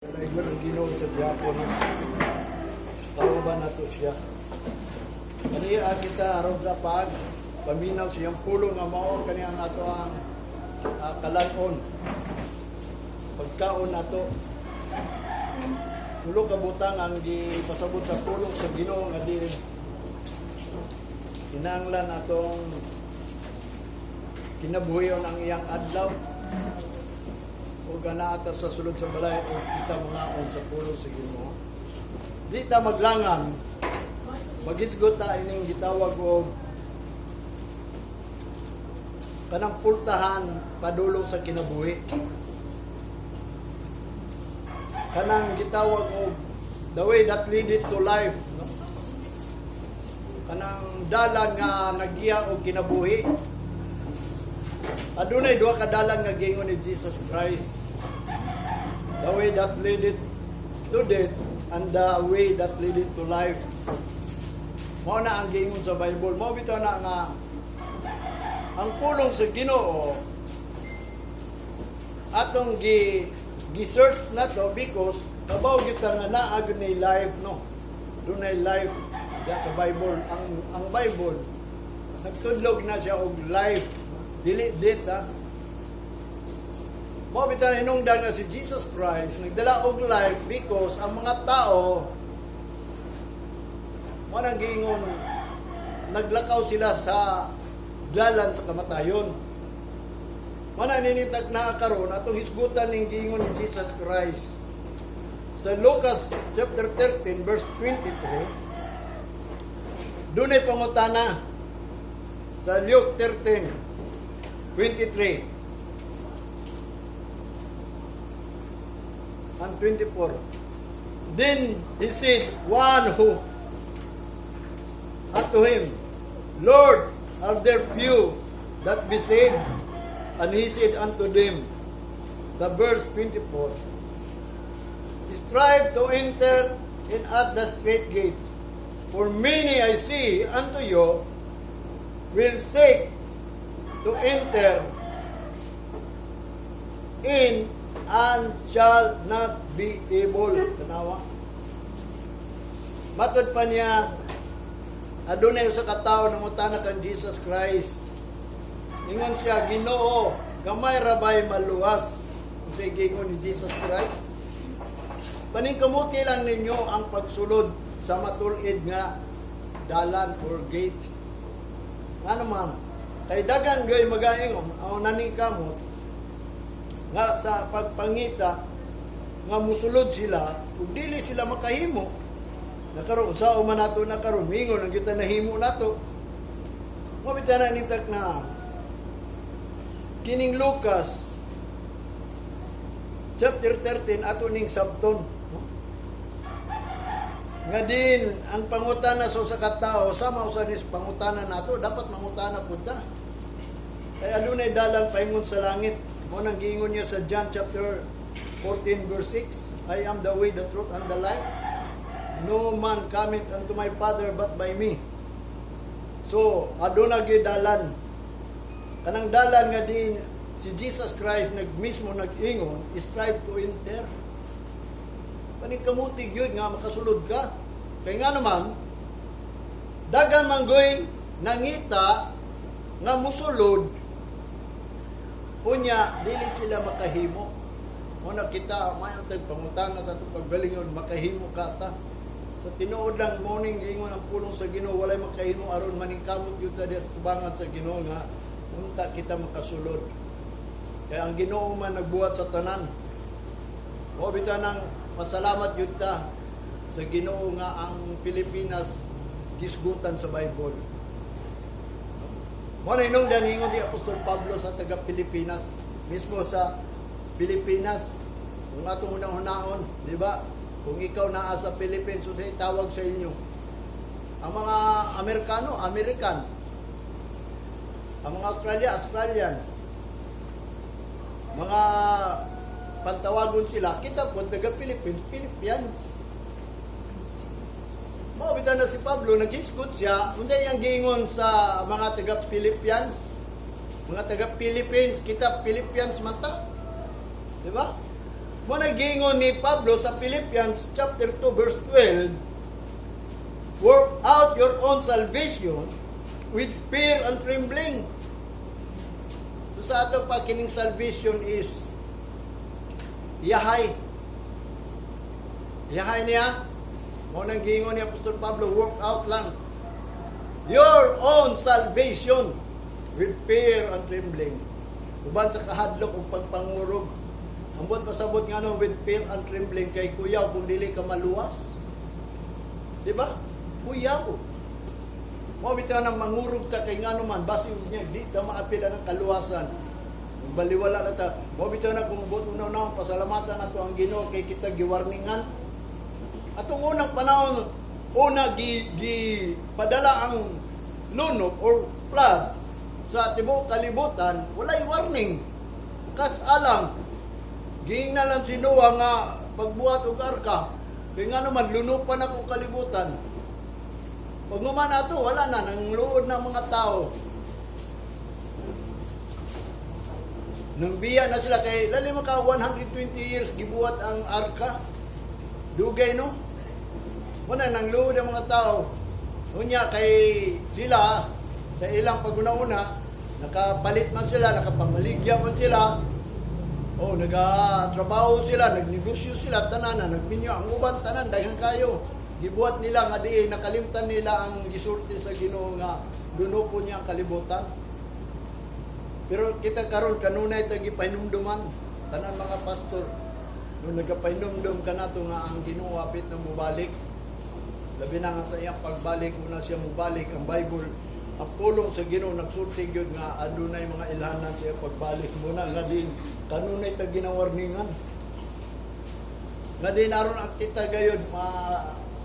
Naigon ang Ginoo sa gyapon. Kauban nato siya. Kaniya kita aron sa paminaw siyang pulong nga mao kaniyang ato ang kalanon. Pagkaon nato. Ulo ka butang ang gipasabot sa pulong sa Ginoo nga di kinahanglan atong kinabuhiyon ang iyang adlaw. O ganaata sa sulod sa balay o kita mangaon sa pulong sa Ginoo. Di ta maglangan, magisgot ta ining gitawag og kanang pultahan padulong sa kinabuhi. Kanang gitawag og the way that leadeth to life, no? Kanang dalan nga nagiya og kinabuhi. Adunay duha ka dalan nga giingon ni Jesus Christ. The way that leadeth to death and the way that leadeth to life. Mao na ang giingon sa Bible. Mao bitaw na nga ang pulong sa Ginoo atong gi-search na to because kabaw kita nga naa ni life, no. Dunay life ya sa Bible. Ang Bible nagtudlog na siya og life, dili death, ha. Mao bitaw hinungdan nga si Jesus Christ nagdala og life because ang mga tao mo nang giingon naglakaw sila sa dalan sa kamatayon. Mana ninitag na karon atong hisgutan ning giingon ni Jesus Christ sa Lucas chapter 13 verse 23. Dunay pangutana sa Luke 13:23 and 24. Then he said, one who unto him, Lord, are there few that be saved? And he said unto them, the verse 24, strive to enter in at the straight gate, for many I see unto you will seek to enter in and shall not be able. Tanawa. Matod pa niya, adunay sa katawo ng utana kan Jesus Christ. Ingon siya, Ginoo, gamay rabay maluwas. Kung sa igingon ni Jesus Christ. Paningkamuti lang ninyo ang pagsulod sa matulid nga dalan or gate. Nga naman, kay dagan gay magaingon, o naning kamot, nga sa pagpangita nga musulod sila ug dili sila makahimo nakaron usao man nato nakaron mingon ang kita nahimo nato mo bitana nitag na kining Lucas chapter 13 ato ning sabton, no? Nga din ang pangutana sa usa ka tawo sama usa dis pangutana nato dapat mangutana pud ta kay adunay dalan paingon sa langit. Mo nang giingon niya sa John chapter 14 verse 6, I am the way, the truth, and the life. No man cometh unto my Father but by me. So, aduna gyud dalan. Kanang dalan nga din si Jesus Christ mismo nag-ingon, strive to enter. Paningkamuti gyud nga makasulod ka. Kay nga naman dagan manggoy nangita nga musulod unya, dili sila makahimo. Muna kita, mayroon tayong pangutana sa itong pagbalingon, makahimo ka ta. Sa tinuod lang, morning, gingon ang pulong sa Ginoo, walay makahimo, aron maningkamot yun ta sa tubangan sa Ginoo nga, unta kita makasulod. Kaya ang Ginoo man nagbuhat sa tanan. O bita nang masalamat yun ta sa Ginoo nga ang Pilipinas gisgutan sa Bible. Mo na inong daningon si Apostol Pablo sa taga-Pilipinas, mismo sa Pilipinas, kung atong unang-hunaon, di ba? Kung ikaw naa sa Philippines, so tawag sa inyo. Ang mga Amerikano, American. Ang mga Australian. Mga pantawagon sila, kita po taga-Philippines, Philippians. Mabitan na si Pablo, nag-isgot siya, kung saan yung gingon sa mga taga-Philippines, mga taga-Philippines, kita Philippines man ta. Diba? Mo nagingon ni Pablo sa Philippians chapter 2 verse 12, work out your own salvation with fear and trembling. So sa ato pa kining salvation is yahay. Yahay niya. Mo nang gingon ni Apostol Pablo, work out lang your own salvation with fear and trembling. Uban sa kahadlok ug pagpangurog. Ambot pasabot nga no, with fear and trembling kay kuyaw kung dili ka maluwas. Di ba? Kuyaw. Mo bitaw nang mangurog ka kay ngano man basi niya di ta maapila ng kaluwasan. Baliwala na ta. Mo bitaw na kung buot unaw pasalamatan nato ang Ginoo kay kita giwarningan. Atong unang panahon padala ang lunok or flood sa tibuok kalibutan, walay warning. Kas alam, giing na lang si Noah nga pagbuhat og arka. Kaya nga naman, lunupan ako kalibutan. Pag naman ato, wala na, nang luod ng mga tao. Nang biya na sila, kay lalim ka 120 years, gibuhat ang arka. Dugay, no? Muna, nang luod ang mga tao. Unya, kay sila, sa ilang paguna-una, nakapalit man sila, nakapamaligya man sila, o nagatrabaho sila, nagnegosyo sila, tanan, nagminyo, ang uban, tanan, daghang kayo. Gibuhat nila nga di, nakalimtan nila ang gisulti sa Ginoo nga duno po niya ang kalibutan. Pero kita karon kanunay tagi painumduman, tanan mga pastor, nung nagapainumdum ka nato nga ang Ginoo apit na mubalik. Labi na nga sa iyang pagbalik, una siya mubalik, ang Bible, ang pulong sa Ginoo nagsulti gyud nga adunay mga ilhanan siya pagbalik muna nga din kanunay ta ginawarningan. Nga din aron ang kita gayud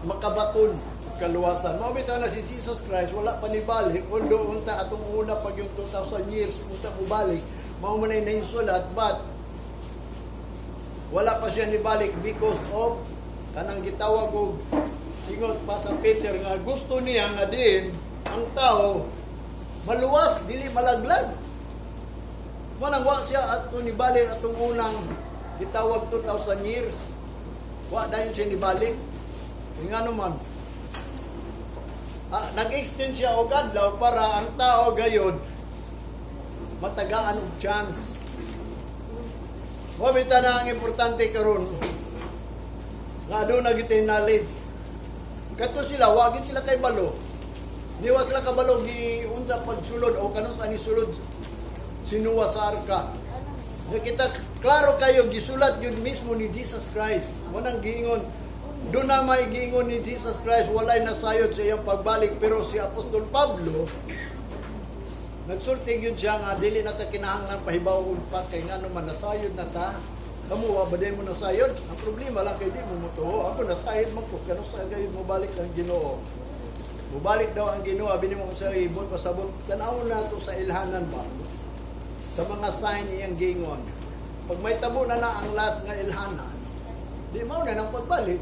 makabaton kaluwasan. Mao bitaw na si Jesus Christ wala pa ni balik, although unta atong una pag yung 2,000 years unta mo balik, mao man ay naisulat, but wala pa siya ni balik because of kanang gitawag og ingon pa sa Peter nga gusto niya nga din ang tao maluwas dili malaglag. Manang wa siya ato ni balik atong unang gitawag 2,000 years. Wa dayon siya ni balik. Nga naman. Nag-extend siya og adlaw para ang tao gayud matagaan og chance. Wa bita na ang importante karon. Nga aduna gyud knowledge. Kato sila, wagin sila kay balo. Diwa sila kabalo gi unsa pagsulod o kanus ani sulod sinuwa sa arka. Kita klaro kayo gisulat yun mismo ni Jesus Christ. Munang giingon doon na may giingon ni Jesus Christ walay nasayod sa iyang pagbalik, pero si Apostol Pablo nagsulti yun siya nga dili na ta kinahanglan pahibaw pa kay ngano man nasayod na ta. Kamu wa ba mo nasayod? Ang problema lang kay di mo mutuo. Ako nasayod man ko kanus sa gayud mo balik ang Ginoo. Mubalik daw ang Ginoo, abi nimo sa ibot pasabot tan-aw na to sa ilhanan ba. Sa mga sign iyang gingon. Pag may tabo na ang last nga ilhanan, di mao na nang pagbalik.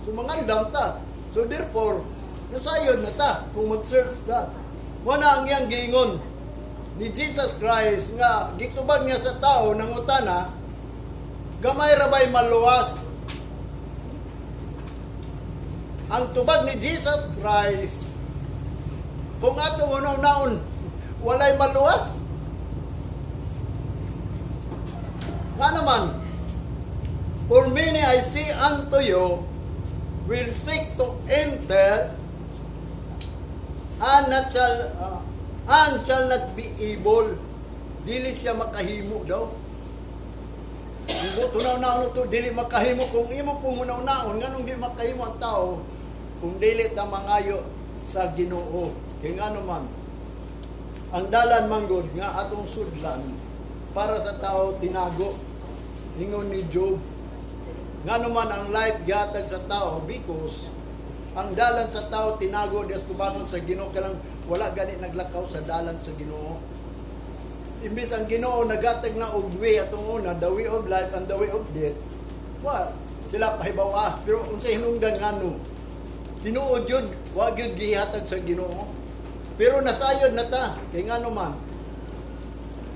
So mangandam ta. So therefore, nasayod na ta kung mag-search ka. Wala ang iyang gingon ni Jesus Christ nga gitubag niya sa tao nang utana, gamay ra bay maluwas. Ang tubag ni Jesus Christ, kung ato unaw-naon, walay maluwas. Nga naman, for many I say unto you, will seek to enter, and shall not be able. Dili siya makahimo daw. Kung tunaw-naon ito, dili makahimo. Kung imo pong unaw-naon, nga nung di makahimo ang tao, kung dili ta mangayo sa Ginoo. Kaya nga naman, ang dalan manggod nga atong sudlan para sa tao tinago. Ingon ni Job. Nga naman ang light gihatag sa tao because ang dalan sa tao tinago des tubangon sa Ginoo, kanang wala gani naglakaw sa dalan sa Ginoo. Imbis ang Ginoo nagatag na og way atong una, the way of life and the way of death. Sila pahibaw pero unsay hinungdan ngano? Tinuod yun, wag yun gihatag sa Ginoo. Pero nasayod na ta, kay nga naman,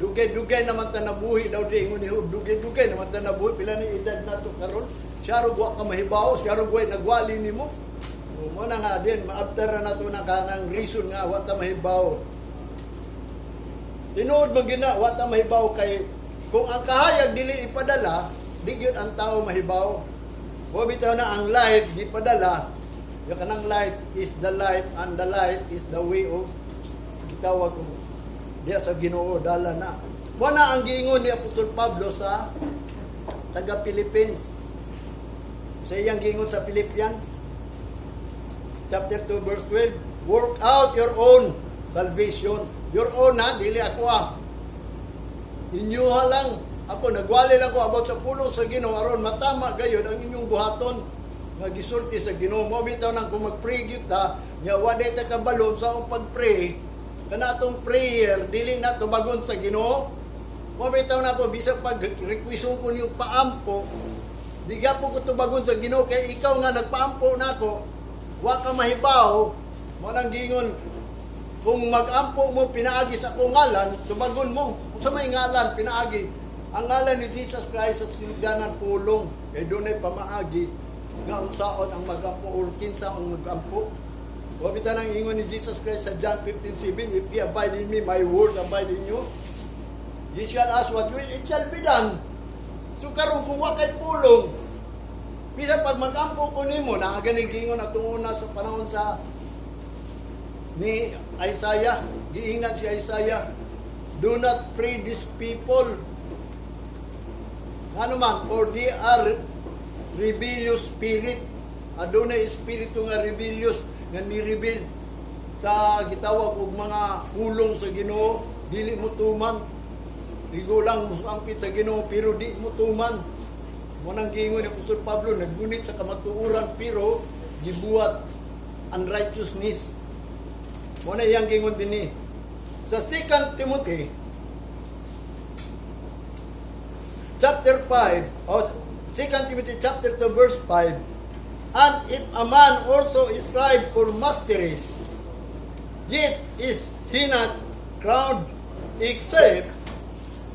Dugay-dugay naman ta nabuhi daw di ingon ni Job. Dugay-dugay naman ta nabuhi pila ni edad nato karon. Siya ro wa ka mahibaw, siya ro way nagwali nimo. Mo na nga din maabtar na nato na kanang reason nga wa ta mahibaw. Tinuod man gina wa ta mahibaw kay kung ang kahayag dili ipadala, di gyud ang tao mahibaw. O bitaw na ang light di padala. Yung kanang light is the light and the light is the way of gitawag ko diya sa Ginoo dala na. Wala ang giingon ni Apostol Pablo sa taga Philippines. Sa iyang giingon sa Philippians chapter 2 verse 12, work out your own salvation. Your own ha, dili ako Inyuha lang. Ako nagwali lang ko about sa pulong sa Ginoo aron matama gayud ang inyong buhaton nga gisulti sa Ginoo. Mo bitaw nang kung mag-pray gyud ta, nya wa day ta kabalon sa akong pag-pray. Kanatong prayer dili na tubagon sa Ginoo. Mo bitaw na ko bisag pag requestion ko niyo paampo, di gyapon ko tubagon sa Ginoo kay ikaw nga nagpaampo nako. Wa ka mahibaw. Mo nang gingon kung mag-ampo mo pinaagi sa akong ngalan, tubagon mo. Unsa may ngalan pinaagi? Ang ngalan ni Jesus Christ sa sinigdanan pulong. Kay dunay pamaagi nga unsaon ang mag-ampo or kinsa ang mag-ampo. Wa bitaw nang ingon ni Jesus Christ sa John 15:7, if ye abide in me, my word abide in you. Ye shall ask what you will, it shall be done. So karon kung wa kay pulong, bisa pag mag-ampo ko nimo na ganing gingon atong una sa panahon sa ni Isaiah, giingnan si Isaiah, do not pray these people. Ano man, for they are rebellious spirit. Adunay espiritu nga rebellious nga ni-rebel sa gitawag og mga pulong sa Ginoo, dili mo tuman. Digo lang musampit sa Ginoo pero di mo tuman. Mo nang giingon ni Apostol Pablo, naggunit sa kamatuoran pero gibuhat unrighteousness. Mo na iyang gingon dinhi sa 2 Timothy chapter 5 or 2 Timothy chapter 2 verse 5, and if a man also strive for masteries, yet is he not crowned, except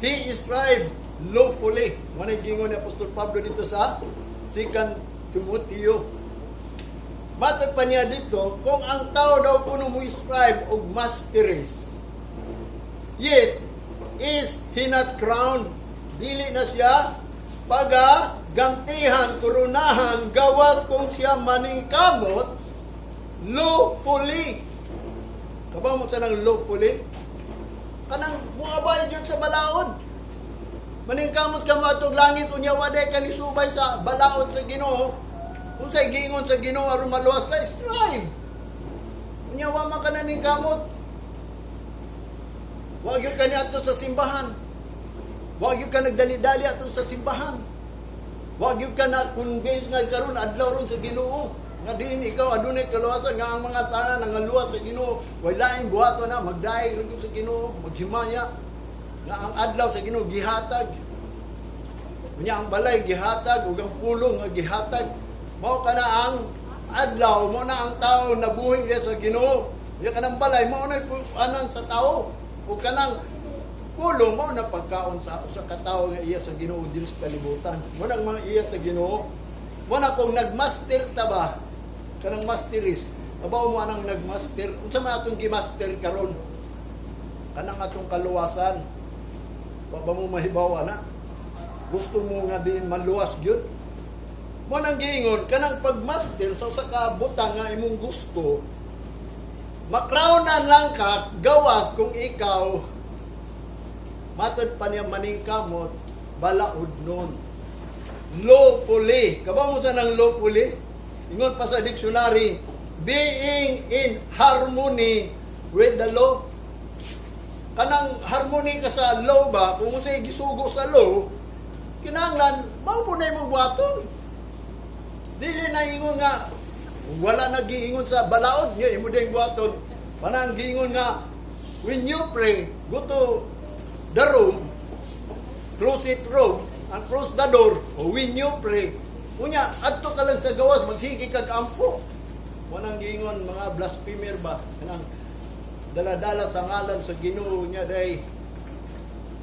he strive lawfully. Mo na gingon ni Apostol Pablo dito sa 2 Timothy. Matag pa niya dito, kung ang tao daw kuno mo strive og masteries, yet is he not crowned, dili na siya pagagantihan, koronahan, gawas kung siya maningkamot lawfully. Kabaw mo sa nang lawfully? Kanang muabay yun sa balaod. Maningkamot ka mo atong langit, unya waday kanisubay sa balaod sa Ginoo. Kung sa'y gingon sa Ginoo aron maluwas ka, strive. Unya wa man ka naningkamot. Wa gyud ka ni ato sa simbahan. Wa gyud ka nagdali-dali ato sa simbahan. Wa gyud ka na convince nga karon adlaw ron sa Ginoo. Nga diin ikaw adunay kaluwasan nga ang mga tanan nangaluwas sa Ginoo. Way laing buhaton na magdaig ra sa Ginoo, maghimaya. Nga ang adlaw sa Ginoo gihatag. Unya ang balay gihatag ug ang pulong nga gihatag. Mao ka na ang adlaw, mo na ang tao nabuhi niya sa Ginoo. Ya kanang balay mo na anan sa tao. O kanang pulo mo na pagkaon sa usa ka tawo nga iya sa Ginoo dili sa kalibutan. Mo nang mga iya sa Ginoo. Mo na kung nagmaster ta ba? Kanang masteries. Abaw mo anang nagmaster. Unsa man atong gimaster karon? Kanang atong kaluwasan. Wa ba mo mahibaw ana? Gusto mo nga diin maluwas gyud? Mo nang giingon kanang pagmaster sa usa ka butang nga imong gusto, makraunan lang ka gawas kung ikaw matod pa niya maningkamot balaod nun. Lawfully. Kabaw mo sa nang lawfully? Ingon pa sa dictionary, being in harmony with the law. Kanang harmony ka sa law ba? Kung unsay gisugo sa law, kinahanglan mao po na imong buhaton. Dili na ingon nga wala nagiingon sa balaod niya imo ding buhaton. Manang giingon nga when you pray, go to the room, close it room, and close the door. O when you pray, unya adto ka lang sa gawas magsigi kag ampo. Manang giingon mga blasphemer ba kanang dala-dala sa ngalan sa Ginoo niya day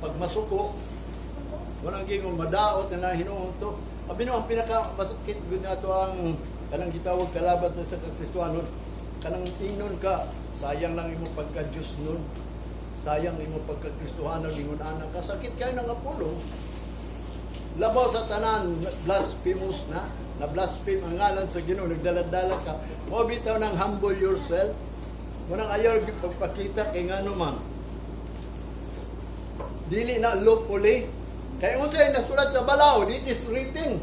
pag masuko, walang gingon madaot na hinuon to. Abi no ang pinaka masakit gud nato ang kanang gitawag kalaban sa Kristiyanon. Kanang ingnon ka, sayang lang imong pagka-Diyos nun. Sayang imong pagka-Kristiyanon, ingon anak ka, sakit kayo ng Apollo. Labaw sa tanan, blasphemous na blaspheme ang ngalan sa Ginoo, nagdaladala ka. Mo bitaw ng humble yourself. Munang ayaw pagpakita kay ngano man. Dili na lawfully. Kaya unsay nasulat sa balaod, it is written.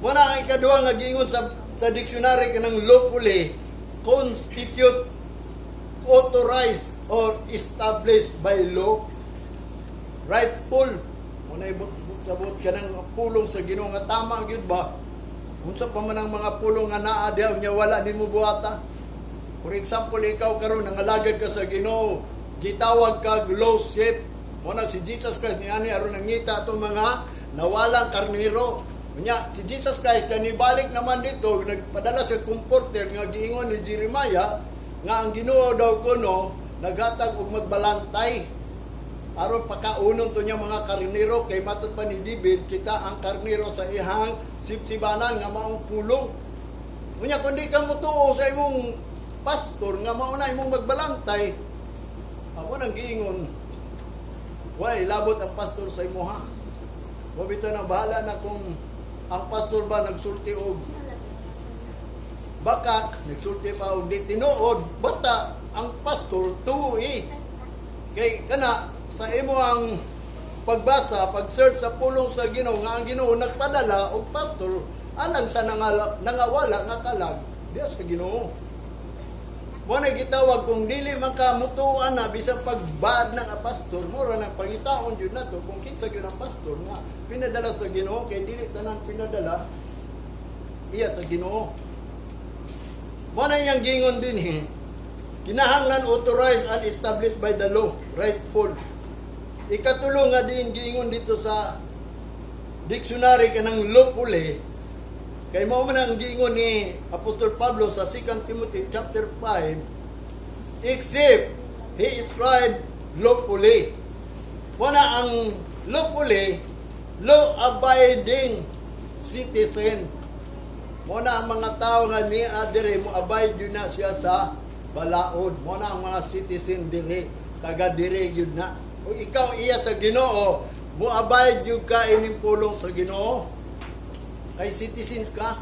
Muna ang ikaduha nga gingon sa dictionary kanang lawfully, constitute, authorized, or established by law. Rightful. Muna ibot-sabot ka ng pulong sa Ginoo nga tama gyud ba? Unsa pa man ang mga pulong nga naa diha nya wala nimo buhata. For example, ikaw karon nangalagad ka sa Ginoo, gitawag ka lawship. Muna si Jesus Christ ni ani aron nangita atong mga nawalang karnero. Nya si Jesus Christ kanibalik naman dito nagpadala sa comforter nga giingon ni Jeremiah nga ang Ginoo daw kuno naghatag og magbalantay aron pakaunon to niya mga karnero kay matud pa ni David kita ang karnero sa ihang sipsibanan nga maong pulong. Unya kundi ka motuo sa imong pastor nga mao na imong magbalantay, ako nang giingon why labot ang pastor sa imo ha? Wa bitaw na bahala na kung ang pastor ba nagsulti og bakak, nagsulti pa og di tinuod, basta ang pastor tuwi. Kay kana sa imo ang pagbasa, pag-search sa pulong sa Ginoo nga ang Ginoo nagpadala og pastor alang sa nangawala nga kalag diya sa Ginoo. Mo na gitawag kung dili man ka mutuan na bisan pagbad ng pastor, mura nang pangitaon jud nato kung kinsa gyud ang pastor nga pinadala sa Ginoo kay dili tanan pinadala iya sa Ginoo. Mo na yang gingon din kinahanglan authorized and established by the law, rightful. Ikatulo nga din gingon dito sa dictionary kanang lawfully. Kay mao man ang gingon ni Apostol Pablo sa 2 Timothy chapter 5, except he strived lawfully. Wala ang lawfully, law-abiding citizen. Muna ang mga tao nga ni adire mo abide yun na siya sa balaod. Muna ang mga citizen dire, taga dire yun na. O ikaw iya sa Ginoo, mo abide yun ka ining pulong sa Ginoo. Ay citizen ka.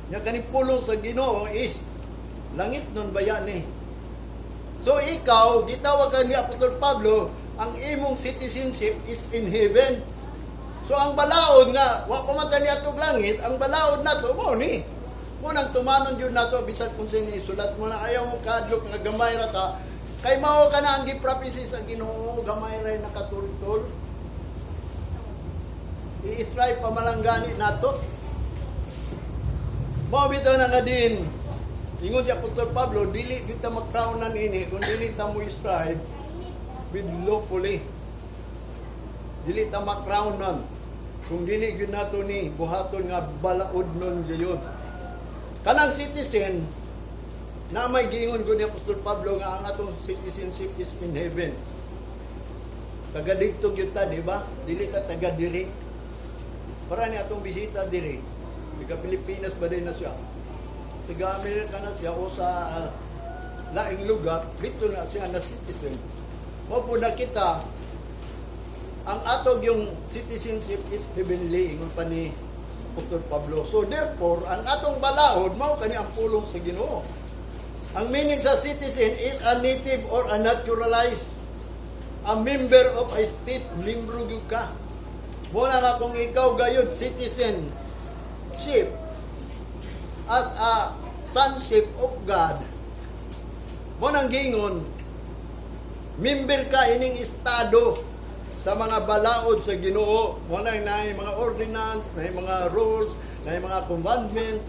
Nya kaning pulong sa Ginoo is langit nun bayan eh. So ikaw, gitawag ka ni Apostol Pablo, ang imong citizenship is in heaven. So ang balaod nga, wa pa man kani atog langit, ang balaod nato mo ni. Mo nang tumanon jud nato bisan kung sino isulat mo na ayaw mo kadlok nga gamay ra ta. Kay mao ka na ang giprophecy sa Ginoo, gamay ra nakatultol. I-strive pa malanggani nato. Mao bitaw na nga din. Ingon si Apostol Pablo, dili kita mag-crownan ini kung dili ta mo strive with lawfully. Dili ta mag-crownan kung dili gyud nato ni buhaton nga balaod nun gayon. Kanang citizen na may giingon gud ni Apostol Pablo nga ang atong citizenship is in heaven. Taga dito gyud ta, di ba? Dili ka taga diri. Para ni atong bisita diri. Taga Pilipinas ba din na siya? Taga Amerika na siya o sa laing lugar, dito na siya na citizen. Mo po na kita ang atog yung citizenship is heavenly, ingon pa ni Apostol Pablo. So therefore, ang atong balaod, mao kani ang pulong sa Ginoo. Ang meaning sa citizen is a native or a naturalized, a member of a state, membro gyud ka. Muna nga kung ikaw gayud citizenship as a sonship of God, muna ang gingon, member ka ining estado sa mga balaod sa Ginoo. Muna na mga ordinance, na mga rules, na mga commandments.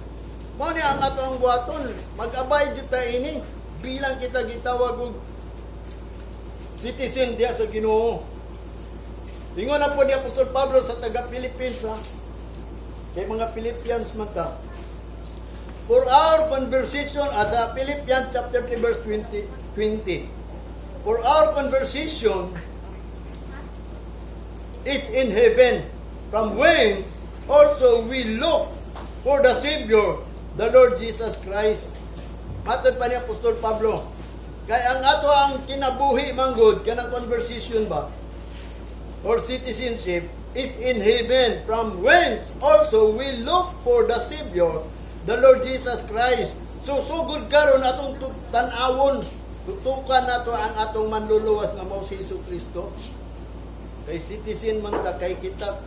Muna ang ato ang buhaton, mag-abide ta ini bilang kita gitawag og citizen diya sa Ginoo. Ingon na po ni Apostol Pablo sa taga-Philippines, kay mga Philippians man ta. For our conversation, as a Philippians chapter 3 verse 20, for our conversation is in heaven, from whence also we look for the Savior, the Lord Jesus Christ. Matod pa ni Apostol Pablo, kay ang ato ang kinabuhi manggod kanang conversation ba or citizenship is in heaven, from whence also we look for the Savior, the Lord Jesus Christ. So sugod karon atong tan-awon, tutukan nato ang atong manluluwas nga mao si Jesucristo. Kay citizen man ta, kay kita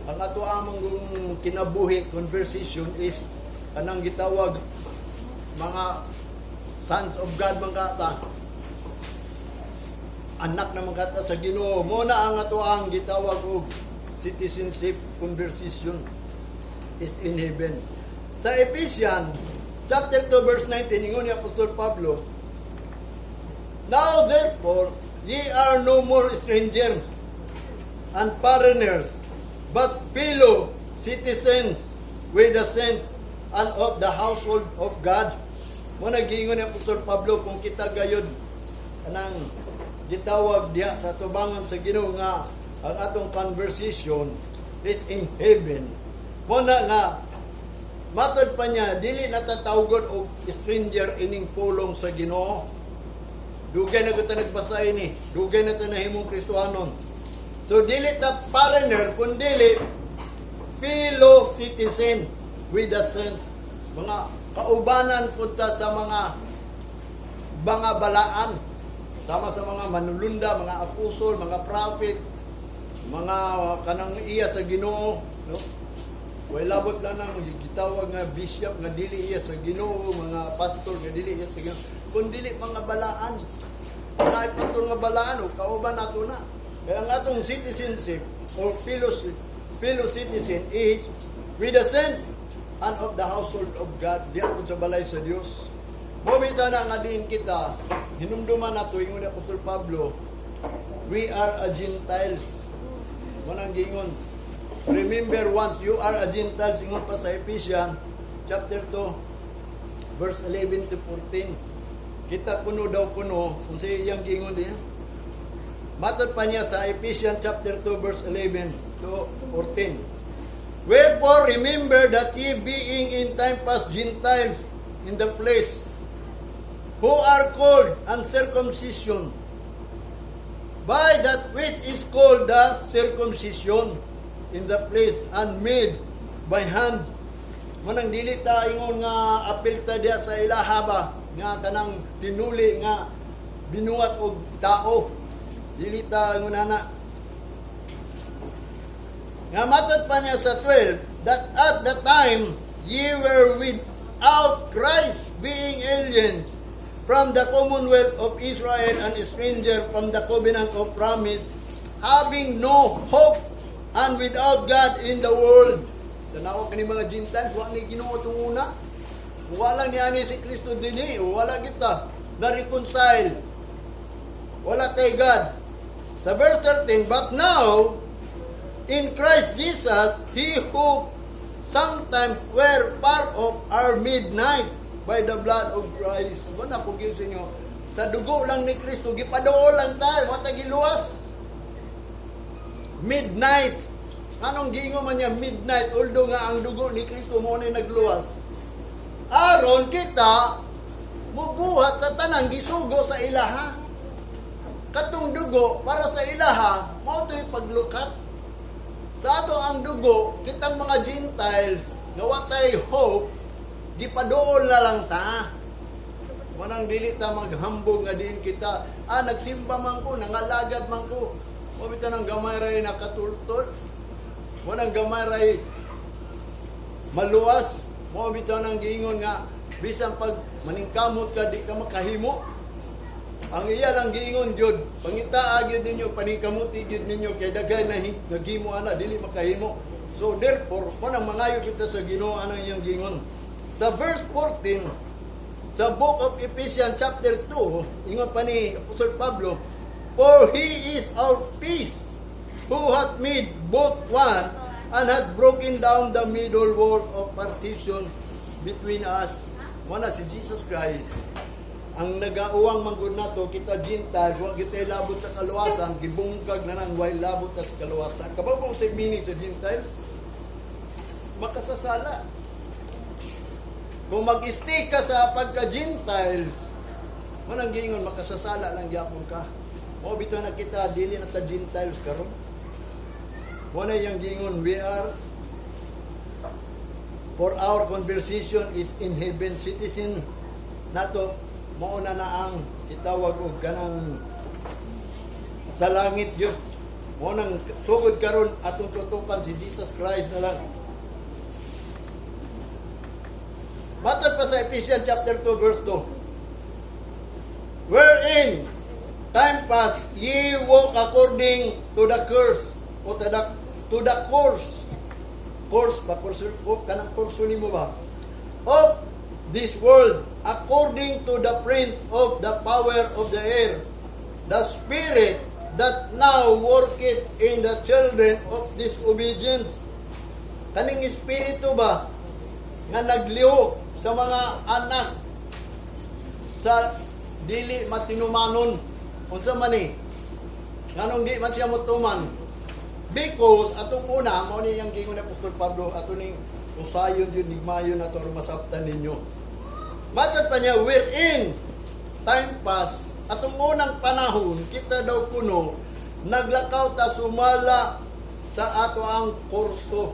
ang ato among kinabuhi conversation is kanang gitawag mga sons of God man kata, anak na man kata sa Ginoo. Mo na ang ato ang gitawag og citizenship conversation is in heaven. Sa Ephesians chapter 2 verse 19 ingon ni Apostol Pablo, now therefore ye are no more strangers and foreigners, but fellow citizens with the saints and of the household of God. Mo nagingon ni Apostol Pablo kung kita gayud anang gitawag diha sa tubangan sa Ginoo nga ang atong conversation is in heaven. Mo na nga matod pa niya, dili natatawgon og stranger ining pulong sa Ginoo. Dugay na kita nagbasa ini, dugay na ta nahimong Kristohanon. So dili ta foreigner, kundi fellow citizen with the saints. Mga kaubanan punta sa mga balaan, sama sa mga manulunda, mga apostol, mga prophet, mga kanang iya sa Ginoo, no? Way labot lang nang gitawag nga bishop nga dili iya sa Ginoo, mga pastor nga dili iya sa Ginoo, kun dili mga balaan. Mga pastor nga balaan o kauban nato na. Kaya ang atong citizenship or fellow citizen is with the saints and of the household of God, di ako sa balay sa Dios. Mobita na nga din kita, hinumduman nato ingon ni Apostol Pablo, we are a Gentiles. Manang gingon, remember once you are a Gentiles, ingon pa sa Ephesians chapter 2 verse 11 to 14. Kita kuno daw kuno kung sa iyang gingon diya. Matod pa niya sa Ephesians chapter 2 verse 11 to 14. Wherefore remember that ye being in time past Gentiles in the flesh, who are called uncircumcision by that which is called the circumcision in the flesh, and made by hand. Manang dili ta ingon nga apil ta diya sa ilaha ba nga kanang tinuli nga binuhat og tao. Dili ta ingon ana. Nga matod pa niya sa 12, that at the time ye were without Christ, being aliens from the commonwealth of Israel and a stranger from the covenant of promise, having no hope and without God in the world. Tanawa kani mga Gentiles, wa ni Ginoo tong una. Wala ni ani si Kristo dinhi, wala kita na reconcile. Wala kay God. Sa verse 13, but now in Christ Jesus, he who sometimes were part of our midnight by the blood of Christ. Wala po gyud sa inyo. Sa dugo lang ni Kristo, gipaduol lang tayo, wala giluwas. Midnight. Anong gingo man niya midnight, although nga ang dugo ni Kristo mo na nagluwas. Aron kita mubuhat sa tanang gisugo sa ilaha. Katong dugo para sa ilaha, mao to'y paglukat. Sa ato ang dugo, kitang mga Gentiles nga watay hope, gipaduol na lang ta. Manang dili ta maghambog nga din kita. Nagsimba man ko, nangalagad man ko. Mabita ng gamay ray nakatultol. Manang gamay ray maluwas. Mabita ng giingon nga, bisan pag maningkamot ka, di ka makahimo. Ang iya lang giingon jud, pangita gyud ninyo, paningkamuti gyud ninyo kay dagay na naghimo ana dili makahimo. So therefore, manang mangayo kita sa Ginoo anang iyang giingon. Sa verse 14 sa book of Ephesians chapter 2, ingon pa ni Apostol Pablo, for he is our peace, who hath made both one and hath broken down the middle wall of partition between us. Mana si Jesus Christ. ang nagauwang manggod nato kita Gentiles, wa kita labot sa kaluwasan, gibungkag na nang way labot sa kaluwasan. Kabaw kung sa meaning sa Gentiles, makasasala. Kung mag-stay ka sa pagka-Gentiles, manang gingon makasasala lang gyapon ka. O bito na kita dili na ta Gentiles karon. Wala yang gingon we are for our conversation is in heaven citizen nato mauna na ang kitawag og kanang sa langit Dios. Mo nang sugod karon atong tutukan si Jesus Christ na lang. Matod pa sa Ephesians chapter 2 verse 2. Wherein time past ye walk according to the course o to the course ba course o kanang kurso nimo ba of this world according to the prince of the power of the air, the spirit that now worketh in the children of disobedience. Kaning espiritu ba nga naglihok sa mga anak sa dili matinumanon unsa man ni nganong di man siya motuman, because atong una mao ni yang gingon ni Apostol Pablo ato ning usayon yun higmayon ato aron masabtan ninyo. Matod pa niya, wherein time pass, atong unang panahon, kita daw kuno, naglakaw ta sumala sa ato ang kurso.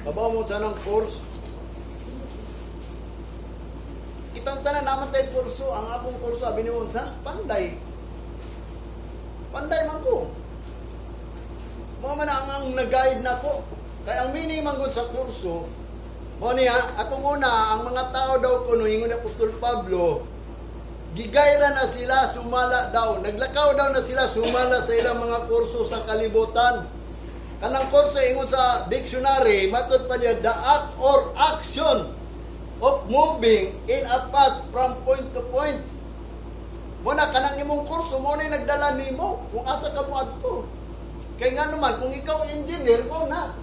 Kabaw mo sa ng kurso. Kitang tanan naman tayo kurso, ang akong kurso, sabi ni sa panday. Panday man ko. Mga man ang nag-guide na ko. Kaya ang meaning man sa kurso, mo niya, atong una, ang mga tao daw kuno, ingon ni Apostol Pablo, gigayra na sila, sumala daw. Naglakaw daw na sila, sumala sa ilang mga kurso sa kalibutan. Kanang kurso, ingon sa dictionary, matod pa niya, the act or action of moving in a path from point to point. Muna, kanang imong kurso, mo na nagdala nimo, kung asa ka mo adto. Kaya nga naman, kung ikaw engineer, mo na.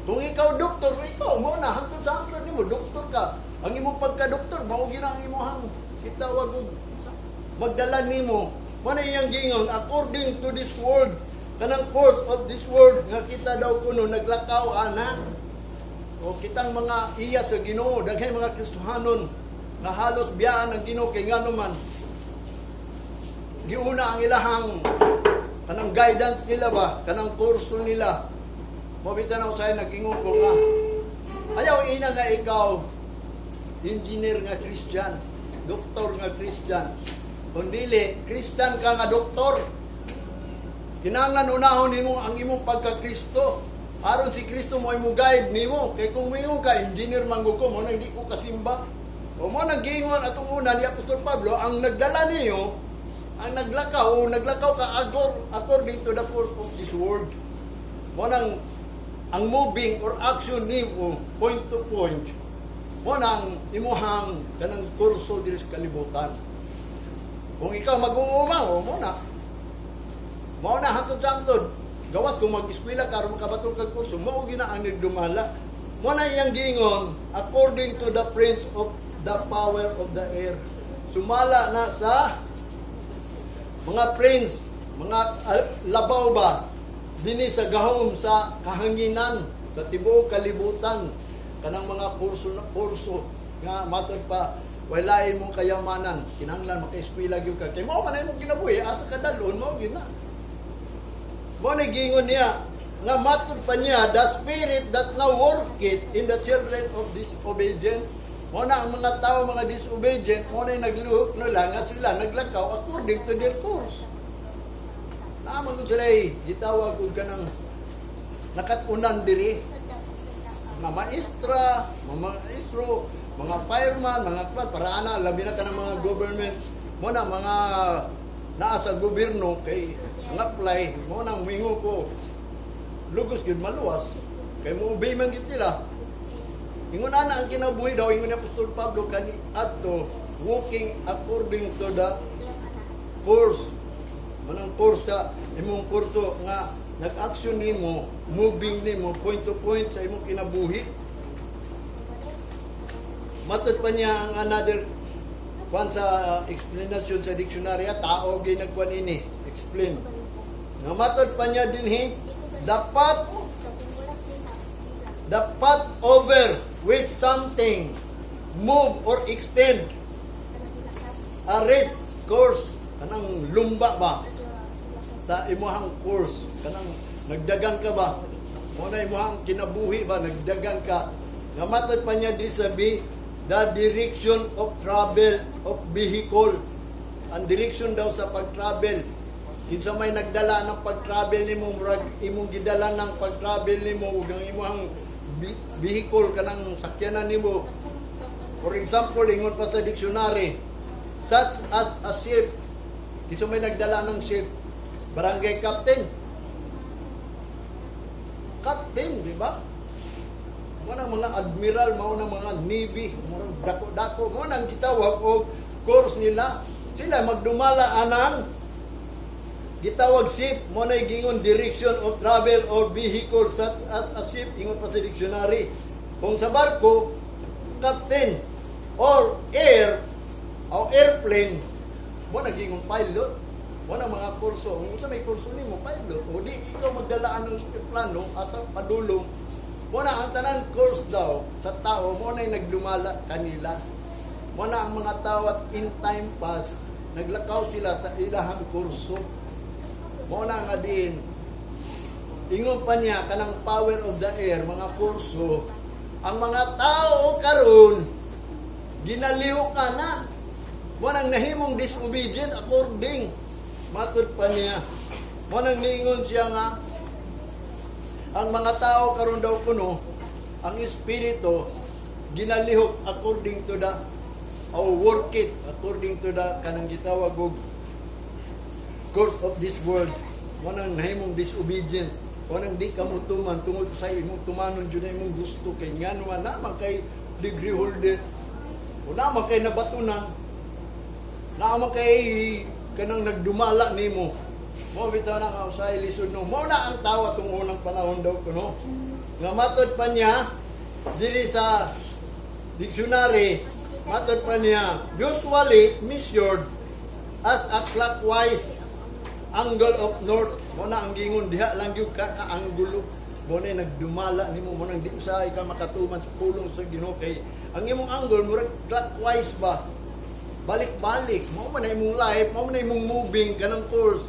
Kung ikaw doktor, ikaw mo na, hangtod sa hangtod nimo, doktor ka. Ang imong pagka-doktor, maugi na ang imong kitawag og magdala nimo. Mo na iyang gingon, according to this world, kanang course of this world, nga kita daw kuno naglakaw ana. O kitang mga iya sa Ginoo, daghay mga Kristohanon, na halos biyaan ang Ginoo kay ngano man. Giuna ang ilahang kanang guidance nila ba, kanang kurso nila. Mabita na usay nag-ingon ko nga, ayaw ina nga ikaw, engineer nga Christian, doktor nga Christian. Kundili, Christian ka nga doktor. Kinahanglan unahon nimo ang imong pagka-Kristo. Aron si Kristo mo imo guide nimo. Kay kung moingon ka, engineer man ko mo na hindi ko kasimba. O mo nag-ingon atong una ni Apostol Pablo, ang nagdala niyo, ang naglakaw ka according to the course of this world. Mo nang ang moving or action nimo point to point, mo nang imuhang kanang kurso diri sa kalibutan. Kung ikaw mag-uuma, mo na hantod-hantod. Gawas kung mag-eskwela ka aron makabaton kag kurso, mao gina ang nagdumala. Mo na iyang gingon according to the prince of the power of the air. Sumala na sa mga prince, mga labaw ba dinhi sa gahom sa kahanginan sa tibuok kalibutan, kanang mga kurso nga matod pa walain mong kayamanan, kinahanglan maka-eskwela gyud ka kay mao man imong kinabuhi asa kadalon mao gina. Mo ni gingon niya nga matod pa niya, the spirit that now worketh in the children of disobedience. Mo na ang mga tao mga disobedient, mo na nagluhok nila nga sila naglakaw according to their course. Naman ko sila gitawag ko ka ng nakatunan diri. Mga maestro, mga fireman, mga kwan, para ana, labi na ka ng mga government. Mo na mga naa sa gobyerno, kay ang apply, mo nang wingo ko, lugos gud maluwas. Kay mo obey man gid sila. Ingon ana ang kinabuhi daw, ingon ni Apostol Pablo kani adto, walking according to the course. Manang course ka, imong kurso nga nag-action nimo, moving nimo point to point sa imong kinabuhi. Matod pa niya ang another Kwan sa explanation sa dictionary, tao ginagkuan ini, explain. Nga matod pa niya dinhi, dapat over with something, move or extend, arrest, course, kanang lumba ba sa imuhang course, kanang nagdagan ka ba, mo na imuhang kinabuhi ba, nagdagan ka. Nga matod pa niya di sabi, the direction of travel of vehicle. Ang direction daw sa pag-travel. Kinsa may nagdala ng pag-travel nimo, murag imong gidala ng pag-travel nimo ug ang imong vehicle kanang sakyanan nimo. For example, ingon pa sa dictionary, such as a ship. Kinsa may nagdala ng ship? Barangay captain. Captain, di ba? Mo nang mga admiral, mo nang mga navy, mo nang dako-dako, mo nang gitawag og course nila. Sila magdumala anang gitawag ship, mo na gingon direction of travel or vehicle such as a ship, ingon pa sa dictionary. Kung sa barko, captain or air o airplane, mo na gingon pilot. Mo na mga kurso, kung sa may kurso nimo pilot, o di ikaw magdalaan ng plano asa padulong. Muna ang tanan course daw sa tao, muna yung nagdumala kanila. Muna ang mga tao at in time pass, naglakaw sila sa ilahang kurso. Muna nga din, ingon pa niya, kanang power of the air, mga kurso, ang mga tao karon ginaliw ka na. Muna ang nahimong disobedient according. Matod pa niya, muna ang lingon siya nga, ang mga tao karon daw kuno, ang espiritu ginalihok according to the work it according to the kanang gitawag og course of this world. Wanang nahimong disobedience, wanang di ka mutuman tungod sa imong tumanon jud imong gusto kay ngano na man kay degree holder. Una man kay nabatunan. Na man kay kanang nagdumala nimo. Mo bitaw na nga usay lisod no. Mo na ang tawa tung unang panahon daw kuno. Nga matod pa niya diri sa dictionary, matod pa niya usually measured as a clockwise angle of north. Mo na ang gingon diha lang gyud ka nga anggulo. Mo na nagdumala nimo, mo nang di usahay ka makatuman sa pulong sa Ginoo kay ang imong angle murag clockwise ba. Balik-balik, mo man imong life, mo man imong moving kanang course.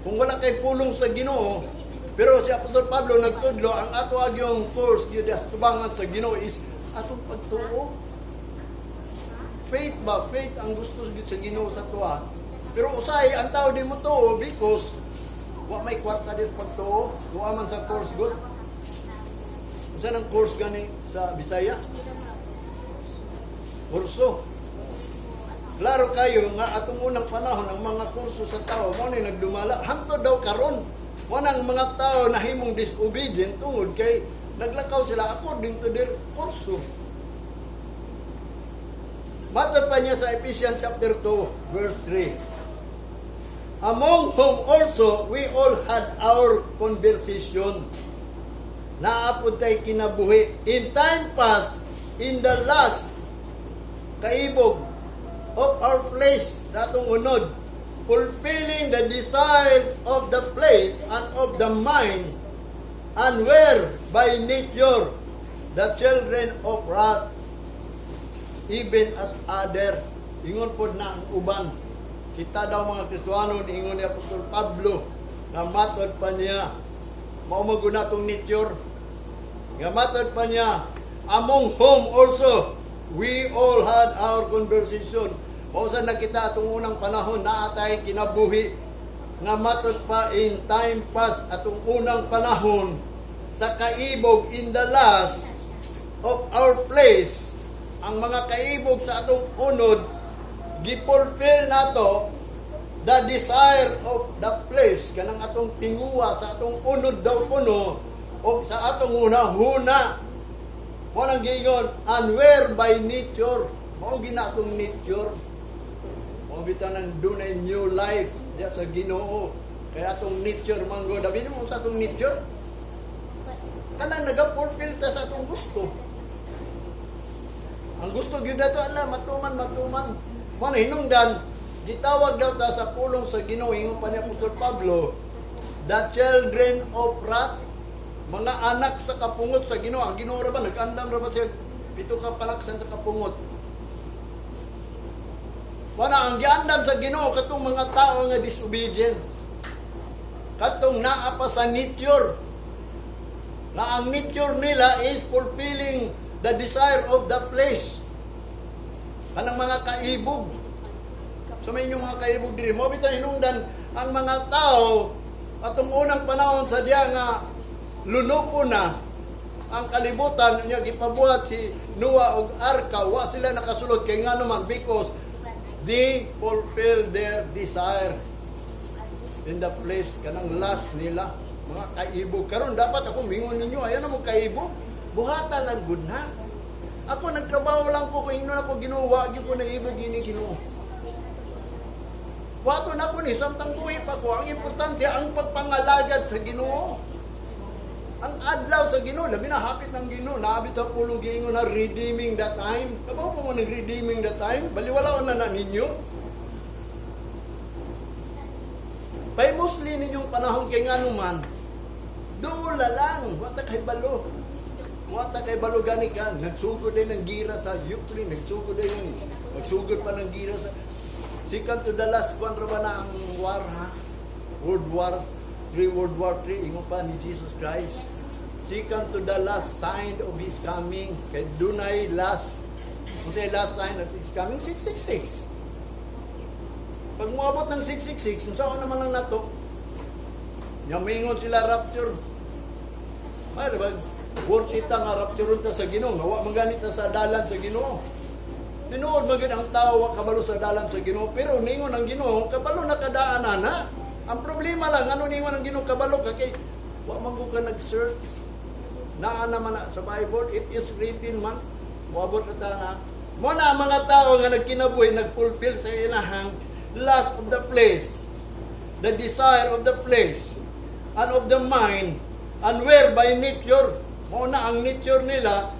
Kung wala kay pulong sa Ginoo, pero si Apostol Pablo nagtudlo, ang ato agyong course gyud tubangan sa Ginoo is atong pagtuo. Faith ba? Faith ang gusto gyud sa Ginoo sa tuwa. Pero usay ang tao di mo tuo because wa may kwarta din pagtuo, tuwa man sa course good. Usa nang course gani sa Bisaya? Kurso. Klaro kayo nga atong unang panahon ang mga kurso sa tao mo na nagdumala hangtod daw karon. Mo nang mga tao nahimong disobedient tungod kay naglakaw sila according to their kurso. Matod pa niya sa Ephesians chapter 2 verse 3. Among whom also we all had our conversation. Naapod tay kinabuhi in time past in the last kaibog of our flesh sa atong unod, fulfilling the desires of the flesh and of the mind, and were by nature the children of wrath, even as other. Ingon pod na ang uban. Kita daw mga Kristohano, ingon ni Apostol Pablo, na matod pa niya, maumaguna tong nature, nga matod pa niya, among whom also we all had our conversation. Mausa na kita atong unang panahon na atay kinabuhi nga matod pa in time past atong unang panahon sa kaibog in the last of our place. Ang mga kaibog sa atong unod gipulfill nato the desire of the flesh, kanang atong tinguwa sa atong unod daw kuno o sa atong hunahuna. Mo nang giingon, and where by nature, mao ginatong nature. Mao bitaw nang dunay new life diya sa Ginoo. Kaya atong nature manggo, dabi mo sa atong nature. Kanang naga-fulfill ta sa atong gusto. Ang gusto gyud dato ala matuman. Mo hinungdan gitawag daw ta sa pulong sa Ginoo ingon pa ni Apostol Pablo, the children of wrath, mga anak sa kapungot sa Ginoo. Ang Ginoo ra ba nag-andam ra ba siya pito ka palaksan sa kapungot? Wala ang giandam sa Ginoo katong mga tao nga disobedience. Katong naa pa sa nature. Na ang nature nila is fulfilling the desire of the flesh. Kanang mga kaibog. So may inyong mga kaibog diri. Mo bitaw hinungdan ang mga tao atong unang panahon sa diya nga lunupo na ang kalibutan niya gipabuhat si Noah og arka, wa sila nakasulod kay ngano man because they fulfill their desire in the flesh, kanang lust nila, mga kaibog. Karon dapat ako mingon ninyo, ayan na mo kaibog, buhatan lang gud na. Ako nagtrabaho lang ko, kung ingnon ako ginawa, gyud ko na ibog gini Ginoo. Wato na ko ni samtang buhi pa ko, ang importante ang pagpangalagad sa Ginoo. Ang adlaw sa Ginoo, labi na hapit ng Ginoo, naabit ang pulong giingon na redeeming the time. Kabaw po mo ng redeeming the time, baliwalaon na ninyo. Pay musli ninyong panahon kay ngano man, doula lang, wata kay balo. Wata kay balo gani ka, nagsugod din ng gira sa Ukraine, nagsugod pa ng gira sa second to the last, kwan ba na ang war, ha? World War 3, World War 3, ingo pa ni Jesus Christ. Second to the last sign of His coming. Kay dunay last, kung say last sign of His coming, 666. Pag muabot ng 666, kung saan naman lang nato, yamingon sila rapture. Ay, diba? Worth it nga rapture ta sa Ginoo. Nga, wa maganit ta sa dalan sa Ginoo. Tinuod magid ang tao wa kabalo sa dalan sa Ginoo, pero ningon ang Ginoo kabalo na kadaanan na. Ang problema lang ano ningon ang Ginoo kabalo ka kay wa man ko ka nag-search. Naa naman na sa Bible, it is written man. Wabot ta na. Mo na ang mga tao nga nagkinabuhi nagfulfill sa ilahang lust of the flesh, the desire of the flesh and of the mind, and whereby nature, mo na ang nature nila.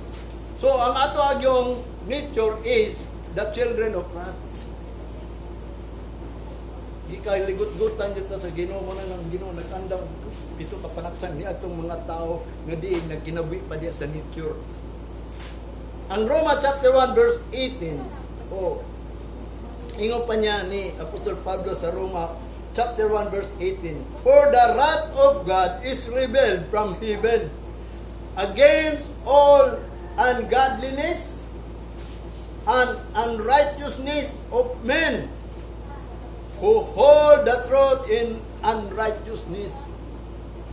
So ang ato agyong nature is the children of wrath. Gikay ligot-gutan dito sa Ginoo mo na ng Ginoo nagandam pito ka panaksan ni atong mga tao nga diin nagkinabuhi pa diya sa nature. Ang Roma chapter 1 verse 18. Ingon pa niya ni Apostol Pablo sa Roma chapter 1 verse 18. For the wrath of God is revealed from heaven against all ungodliness and unrighteousness of men who hold the truth in unrighteousness.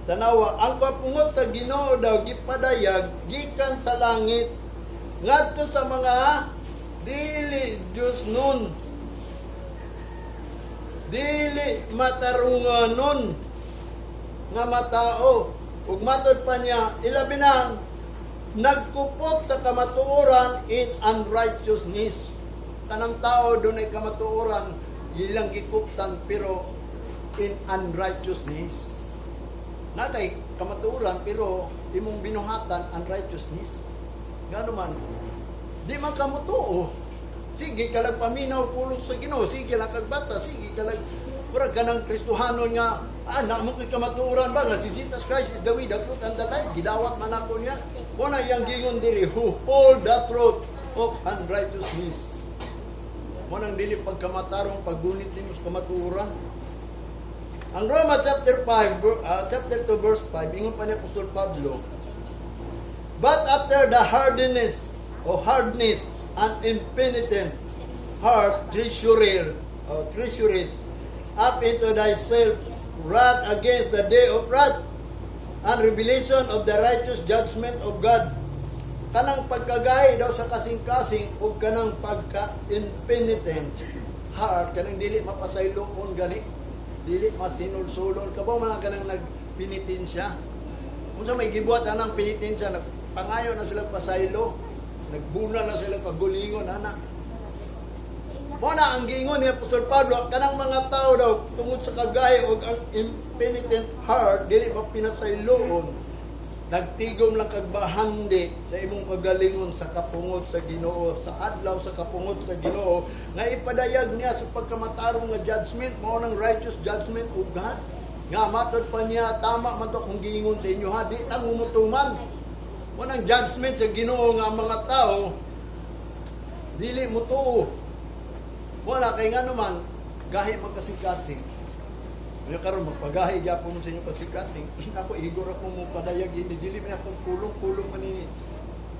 Tanawa, ang papungot sa Ginoo daw gipadayag gikan sa langit ngadto sa mga dili Diyos nun, dili matarunganon nga matao. Ug matod pa niya, ilabi na nagkupot sa kamatuoran in unrighteousness. Kanang tao doon ay kamatuoran, ilang gikuptan pero in unrighteousness. Natay kamatuoran pero imong binuhatan unrighteousness. Ngano man, di man kamutuo. Sige kalag paminaw pulong sa Ginoo, sige lang kagbasa, sige kalag pura kanang Kristohanon nga na mo kay kamatuoran ba nga si Jesus Christ is the way, the truth and the life. Gidawat man ako niya. Kuna yang gingon diri who hold the truth of unrighteousness. Mo nang dili pagkamatarong paggunit nimo sa kamatuoran. Ang Roma chapter 5 chapter 2 verse 5 ingon pa ni Apostol Pablo, but after the hardness and impenitent heart treasurers up into thyself wrath against the day of wrath and revelation of the righteous judgment of God. Kanang pagkagay daw sa kasing-kasing o kanang pagka-impenitent heart, kanang dili mapasayloon gani, dili masinulsulon, kabaw man kanang nagpenitensya. Kung sa may gibuhat anang penitensya, pangayo na sila pasaylo, nagbuna na sila kagulingon, anak. Muna ang giingon ni Apostol Pablo, kanang mga tao daw, tungod sa kagaya o ang impenitent heart, dili pa pinasayloon. nagtigom lang kag bahandi sa imong kagalingon sa kapungot sa Ginoo, sa adlaw sa kapungot sa Ginoo, nga ipadayag niya sa pagkamatarong nga judgment, mao nang righteous judgment of God. Nga matod pa niya, tama man to kung giingon sa inyo ha, di tang umutuman. Mo nang judgment sa Ginoo nga mga tao dili mo tuo. Wala kay nga naman gahi magkasing-kasing. Ngayon karon magpagahi gyapon mo sa inyo kasing-kasing. Ako igor ako mo padayag ini dili man akong kulong-kulong man ni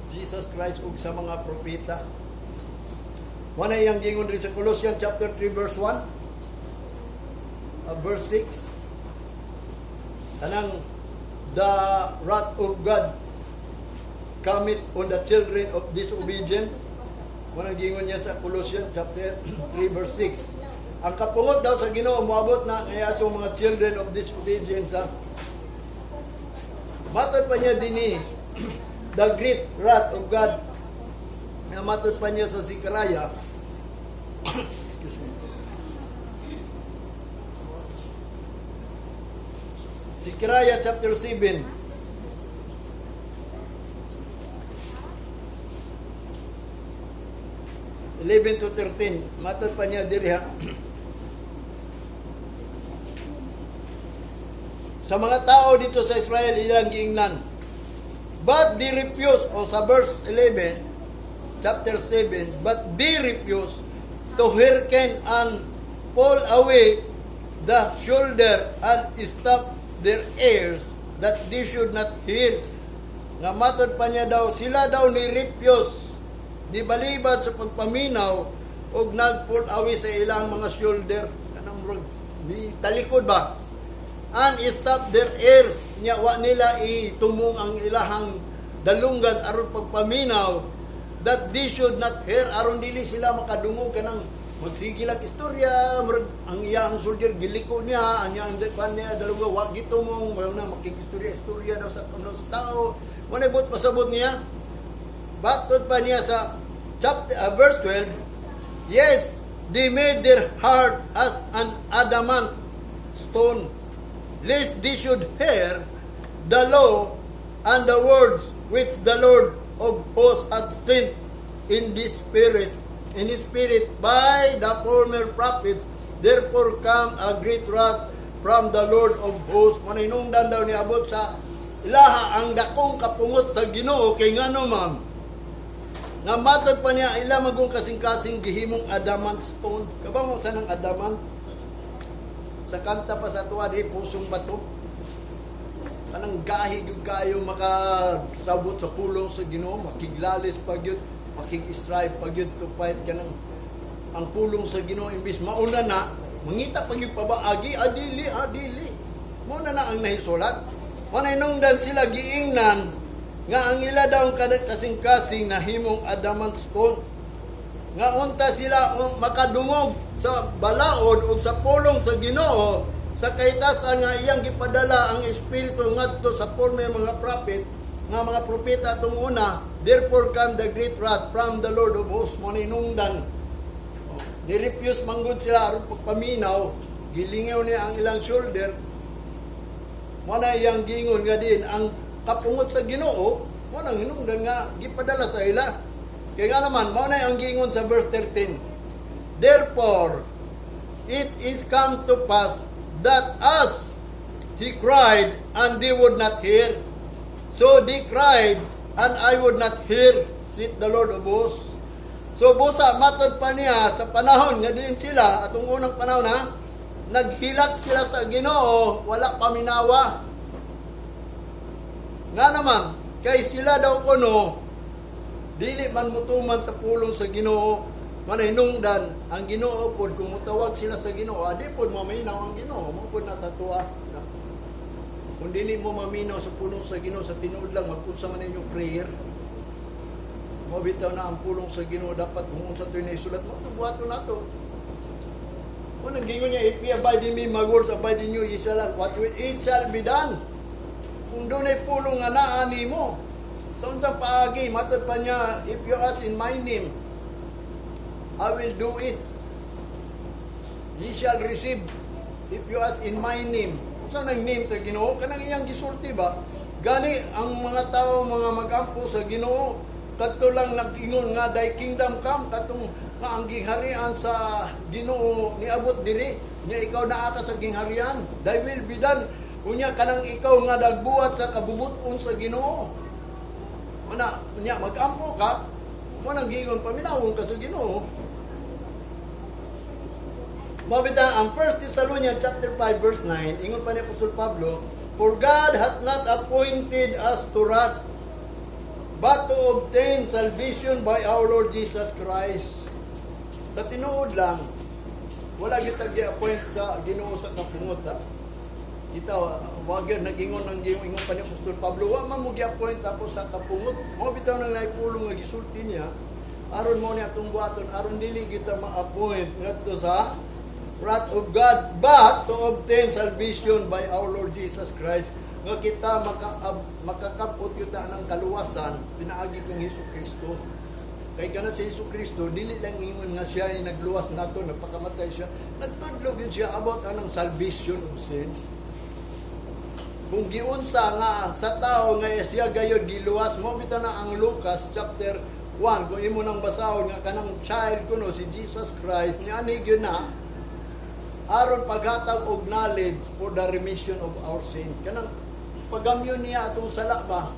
Jesus Christ ug sa mga propeta. Wala iyang gingon rin sa Colossians chapter 3 verse 1, verse 6. Kanang the wrath of God cometh on the children of disobedience. Wala gingon niya sa Colossians chapter 3 verse 6. Ang kapungot daw sa Ginoo moabot na kay atong mga children of disobedience. Matod pa niya dinhi the great wrath of God. Na matod pa niya sa Zechariah. Excuse me. Zechariah chapter 7. to 13. Matod pa niya diri ha. Sa mga tao dito sa Israel, ilang giingnan. But they refuse, o sa verse 11, chapter 7, but they refuse to hearken and fall away the shoulder and stop their ears that they should not hear. Nga matod pa niya daw, sila daw ni refuse, di balibad sa pagpaminaw, o nag-fall away sa ilang mga shoulder. Kanang di talikod ba? And stop their ears, nya wa nila itumong ang ilahang dalungan aron pagpaminaw, that they should not hear, aron dili sila makadungog kanang magsigilag istorya, ang iyang soldier giliko niya, ang iyang niya dalungan wa gitumong, na makikistorya daw sa tao, manibot pasabot niya. Batot pa niya sa chapter verse 12, yes, they made their heart as an adamant stone, lest they should hear the law and the words which the Lord of hosts hath sent in his spirit by the former prophets. Therefore come a great wrath from the Lord of hosts. Maninungdan daw ni abot sa ilaha ang dakong kapungot sa Ginoo kay ngano man. Nga matod pa niya ila magong kasing-kasing gihimong adamant stone. Kabang mo sanang adamant? Sa kanta pa sa tuwa, di pusong bato. Kanang gahi yung kayo makasabot sa pulong sa Ginoo, makiglalis pag yun, makig-strive pag yun to fight ka ng ang pulong sa Ginoo. Imbis mauna na, mangita pag yung pabaagi, adili. Muna na ang nahisolat. Manainungdan sila giingnan, nga ang ila daw kasing-kasing na himong adamant stone. Nga unta sila makadungog sa balaod o sa pulong sa Ginoo sa kaitasan nga iyang gipadala ang espiritu ngadto sa former mga prophet nga mga propeta atong una. Therefore come the great wrath from the Lord of hosts. Maninungdan ni-refuse manggod sila aron pagpaminaw, gilingaw niya ang ilang shoulder. Muna iyang gingon nga din ang kapungot sa Ginoo, mo nang hinungdan nga gipadala sa ila. Kaya nga naman, mo na ang gingon sa verse 13. Therefore, it is come to pass that as he cried and they would not hear, so they cried and I would not hear, saith the Lord of hosts. So busa, matod pa niya sa panahon nga din sila, atong unang panahon ha, naghilak sila sa Ginoo, wala paminawa. Nga naman, kay sila daw kuno, dili man mutuman sa pulong sa Ginoo, manahinungdan ang Ginoo pod kung mutawag sila sa Ginoo, adi pod maminaw ang Ginoo, mo pod na sa tuwa. Kung dili mo maminaw sa pulong sa Ginoo sa tinuod lang, magpunsa man inyong prayer. Mabitaw na ang pulong sa Ginoo, dapat kung unsa to'y naisulat mo, buhaton nato. Kung naggingon niya, if ye abide in me, my words abide in you, ye shall have what you eat shall be done. Kung doon ay pulong nga naani mo, sa unsang paagi, matod pa niya, if you ask in my name, I will do it. Ye shall receive if you ask in my name. Kung saan ang name sa Ginoo, kanang iyang gisulti ba? Gani ang mga tao mga magampo sa Ginoo kadto lang nag-ingon nga thy kingdom come katong nga ang gingharian sa Ginoo niabot diri nya ikaw naa ka sa gingharian thy will be done unya kanang ikaw nga nagbuhat sa kabubuton sa Ginoo ana nya magampo ka mo nang gingon paminawon ka sa Ginoo. Mabita ang 1 Thessalonians chapter 5 verse 9 ingon pa ni Apostol Pablo, for God hath not appointed us to wrath, but to obtain salvation by our Lord Jesus Christ. Sa tinuod lang, wala kita gi-appoint sa Ginoo sa kapungot. Kita, wag yun, nag-ingon ng ingon pa ni Apostol Pablo, wag man mo gi-appoint tapos sa kapungot. Mga bitaw nang naipulong nga gisulti niya, aron mo niya itong buhaton, aron dili kita ma-appoint ngadto sa wrath of God, but to obtain salvation by our Lord Jesus Christ. Nga kita makakabot kita ng kaluwasan, pinaagi kong Hesus Kristo. Kay kana si Hesus Kristo, dili lang ingon nga siya ay nagluwas nato, nagpakamatay siya. Nagtudlog yun siya about anong salvation of sin. Kung giunsa nga sa tao nga siya gayod giluwas, mo bitaw na ang Lucas chapter 1, kung imo nang basahon nga kanang child kuno si Jesus Christ, niya ni gyud na aron paghatag og knowledge for the remission of our sin. Kanang pagamyo niya atong sala ba,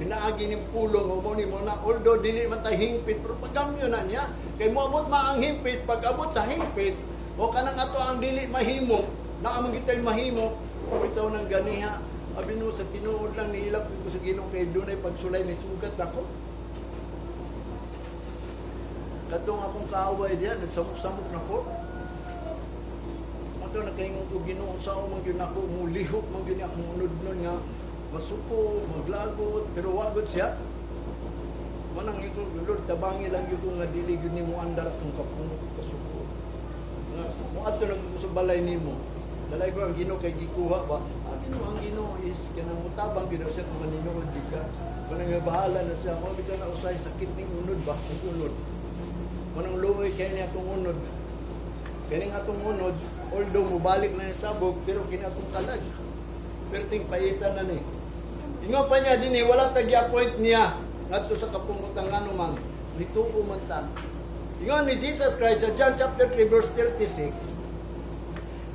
pinaagi ning pulong o mo na, although dili man tay hingpit, pero pagamyo na niya. Kay moabot ma ang hingpit, pag abot sa hingpit, o kanang ato ang dili mahimo, naamang kitay mahimo, bitaw nang ganiha. Abi no, sa tinuod lang nihilap ko sa Ginoo kay dunay pagsulay ni sugat ako. Katong akong kaaway diyan, nagsamok-samok na ko. Ato nakaingon ko Ginoo sa man gyud ako mulihok man gyud akong unod-non nga masuko, maglagot, pero wagod siya. Manang ito, Lord, tabangi lang gyud ko nga dili gyud nimo andar atong kapunot kasuko. Nga mo adto nagkusubalay nimo. Dalay ko ang Ginoo kay gikuha ba? Abi no ang Ginoo is kanang mutabang gyud siya kung maninuod di ka. Kanang bahala na siya, mo bitaw na usay sakit ning unod ba? Ang unod. Manang luoy kay niya atong unod. Kaning atong unod, although mubalik na yung sabog, pero kini atong kalag. Perting paitan na ni. Ingon pa niya din wala tagi-appoint niya ngadto sa kapungutan nga naman, nituo man ta. Ingon ni Jesus Christ sa John chapter 3 verse 36,